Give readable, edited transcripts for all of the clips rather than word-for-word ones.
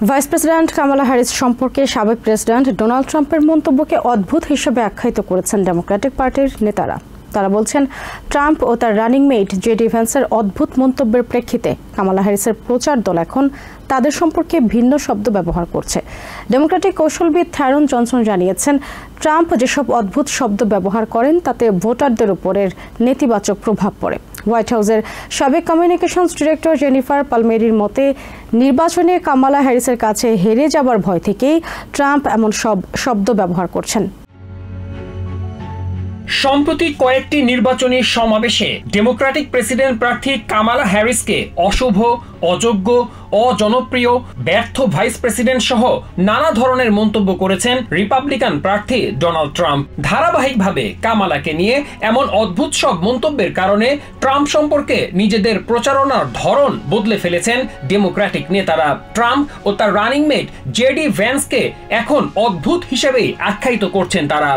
Vice president Kamala Harris সম্পর্কে সাবেক president Donald ট্রাম্পের মন্তব্যকে অদ্ভুত হিসেবে আখ্যায়িত করেছেন ডেমোক্রেটিক পার্টির নেতারা। তারা বলছেন, ট্রাম্প ও তার রানিং মেট জেডি ভ্যান্সের অদ্ভুত মন্তব্যের প্রেক্ষিতে কামালা হ্যারিসের প্রচার দল এখন তাদের সম্পর্কে ভিন্ন শব্দ ব্যবহার করছে। ডেমোক্রেটিক কৌশলবিদ থ্যারন জনসন জানিয়েছেন, ট্রাম্প যেসব অদ্ভুত শব্দ ব্যবহার করেন তাতে ভোটারদের উপরের নেতিবাচক প্রভাব পড়ে। হোয়াইট হাউসের সাবেক কমিউনিকেশনস ডিরেক্টর জেনিফার পালমেরির মতে, নির্বাচনে কামালা হ্যারিসের কাছে হেরে যাবার ভয় থেকেই ট্রাম্প এমন সব শব্দ ব্যবহার করছেন। সম্প্রতি কয়েকটি নির্বাচনী সমাবেশে ডেমোক্রেটিক প্রেসিডেন্ট প্রার্থী কামালা হ্যারিসকে অশুভ, অযোগ্য, অজনপ্রিয়, ব্যর্থ ভাইস প্রেসিডেন্ট সহ নানা ধরনের মন্তব্য করেছেন রিপাবলিকান প্রার্থী ডোনাল্ড ট্রাম্প। ধারাবাহিকভাবে কামালাকে নিয়ে এমন অদ্ভুত সব মন্তব্যের কারণে ট্রাম্প সম্পর্কে নিজেদের প্রচারণার ধরন বদলে ফেলেছেন ডেমোক্রেটিক নেতারা। ট্রাম্প ও তার রানিং মেট জেডি ভ্যান্সকে এখন অদ্ভুত হিসেবেই আখ্যায়িত করছেন তারা।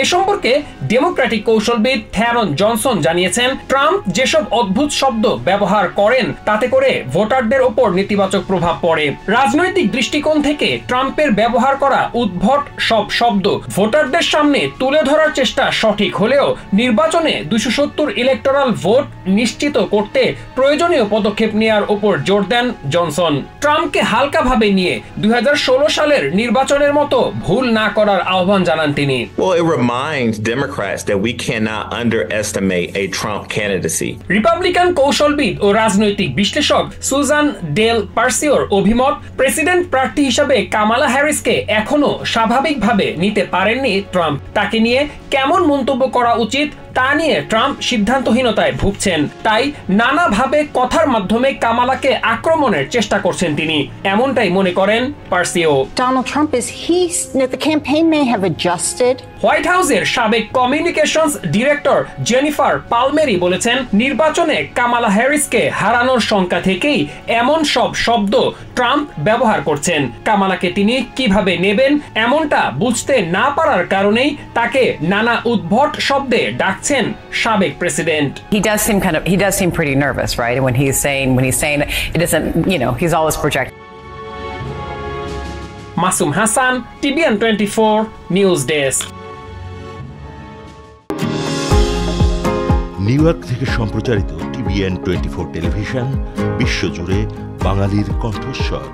এ সম্পর্কে ডেমোক্রেটিক কৌশলবিদ থ্যারন জনসন জানিয়েছেন, ট্রাম্প যেসব অদ্ভুত শব্দ ব্যবহার করেন তাতে করে ভোটারদের ওপর নেতিবাচক প্রভাব পড়ে। রাজনৈতিক দৃষ্টিকোণ থেকে ট্রাম্পের ব্যবহার করা উদ্ভট সব শব্দ ভোটারদের সামনে তুলে ধরার চেষ্টা সঠিক হলেও নির্বাচনে 270 ইলেকটোরাল ভোট নিশ্চিত করতে প্রয়োজনীয় পদক্ষেপ নেওয়ার উপর জোর দেন জনসন। ট্রাম্পকে হালকাভাবে নিয়ে 2016 সালের নির্বাচনের মতো ভুল না করার আহ্বান জানান তিনি। Well, it reminds Democrats that we cannot underestimate a Trump candidacy. Republican কৌশলবিদ ও রাজনৈতিক বিশ্লেষক সুজান ডেল পার্সিওর অভিমত, প্রেসিডেন্ট প্রার্থী হিসেবে কামালা হ্যারিসকে এখনো স্বাভাবিকভাবে নিতে পারেননি ট্রাম্প। তাকে নিয়ে কেমন মন্তব্য করা উচিত তা নিয়ে ট্রাম্প সিদ্ধান্তহীনতায় ভুগছেন। তাই নানাভাবে কথার মাধ্যমে কামালাকে আক্রমণের চেষ্টা করছেন তিনি, এমনটাই মনে করেন pursue. Donald Trump the campaign may have adjusted. White হাউসের সাবেক কমিউনিকেশনস ডিরেক্টর জেনিফার পালমেরি বলেছেন, নির্বাচনে কামালা হ্যারিসকে হারানোর শঙ্কা থেকেই এমন সব শব্দ ট্রাম্প ব্যবহার করছেন। কামালাকে তিনি কিভাবে নেবেন এমনটা বুঝতে না পারার কারণেই তাকে নানা উদ্ভট শব্দে ডাকছেন সাবেক president. He does seem pretty nervous, right? When he's saying it doesn't, he's always projecting. Masum Hasan, TVN 24 news desk. New York থেকে সম্প্রচারিত TVN 24 টেলিভিশন বিশ্বজুড়ে বাঙালির কণ্ঠস্বর।